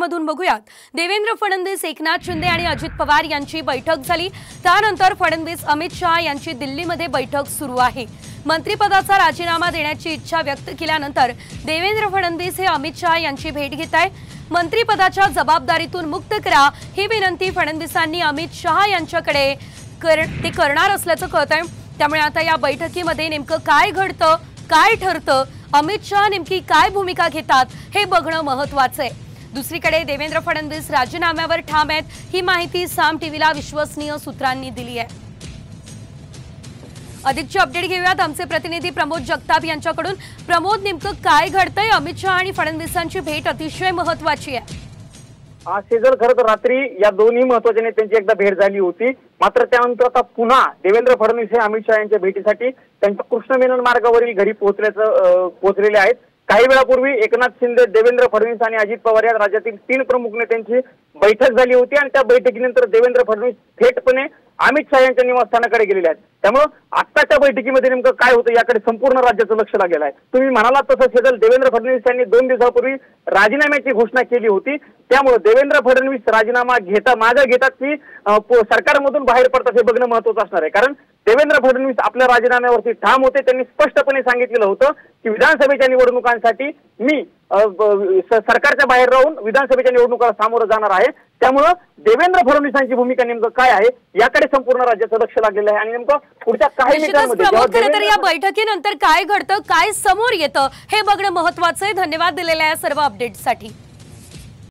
बैठकीमधून बघूयात। देवेंद्र फडणवीस, एकनाथ शिंदे आणि अजित पवार यांची बैठक झाली। त्यानंतर फडणवीस, अमित शहा यांची दिल्लीमध्ये बैठक सुरू आहे। मंत्रिपदाचा राजीनामा देण्याची इच्छा व्यक्त केल्यानंतर देवेंद्र फडणवीस हे अमित शहा यांची भेट घेत आहेत। मंत्रिपदाच्या जबाबदारीतून मुक्त करा ही विनंती फडणवीसांनी अमित शहा यांच्याकडे करणार असल्याचं कळतंय। त्यामुळे आता या बैठकीमध्ये नेमकं काय घडतं, काय ठरतं, अमित शहा नेमकी काय भूमिका घेतात हे बघणं महत्त्वाचं आहे। दुसरीकडे देवेंद्र फडणवीस राजीनाम्यावर ठाम आहेत, ही माहिती साम टीव्हीला विश्वसनीय सूत्रांनी दिली आहे। अधिकची अपडेट घेऊयात आमचे प्रतिनिधी प्रमोद जगताप यांच्याकडून। प्रमोद, नेमकं काय घडतंय? अमित शहा आणि फडणवीसांची भेट अतिशय महत्त्वाची आहे। शेजल, खरं तर रात्री या दोन्ही महत्त्वाच्या नेत्यांची एकदा भेट झाली होती, मात्र त्यानंतर आता पुन्हा देवेंद्र फडणवीस हे अमित शहा यांच्या भेटीसाठी त्यांच्या कृष्ण मेनन मार्गावरील घरी पोहोचलेले आहेत। काही वेळापूर्वी एकनाथ शिंदे, देवेंद्र फडणवीस आणि अजित पवार या राज्यातील 3 प्रमुख नेत्यांची बैठक झाली होती आणि त्या बैठकीनंतर देवेंद्र फडणवीस थेटपणे अमित शहा यांच्या निवासस्थानाकडे गेलेले आहेत। त्यामुळे आत्ताच्या बैठकीमध्ये नेमकं काय होतं याकडे संपूर्ण राज्याचं लक्ष लागलेलं आहे। तुम्ही म्हणालात तसं शेजल, देवेंद्र फडणवीस यांनी 2 दिवसापूर्वी राजीनाम्याची घोषणा केली होती। त्यामुळे देवेंद्र फडणवीस राजीनामा मागे घेतात की सरकारमधून बाहेर पडतात हे बघणं महत्त्वाचं असणार आहे। कारण देवेंद्र फडणवीस आपल्या राजीनाम्यावरती ठाम होते। त्यांनी स्पष्टपणे सांगितलेलं होतं की विधानसभेच्या निवडणुकांसाठी मी सरकारच्या बाहेर राहून विधानसभेच्या निवडणुकाला सामोरं जाणार आहे। त्यामुळे देवेंद्र फडणवीसांची भूमिका नेमकं काय आहे याकडे संपूर्ण राज्याचं लक्ष लागलेलं आहे आणि नेमकं पुढच्या काही मिनिटांमध्ये या बैठकीनंतर काय घडतं, काय समोर येतं हे बघणं महत्त्वाचं आहे। धन्यवाद दिलेल्या या सर्व अपडेट्ससाठी।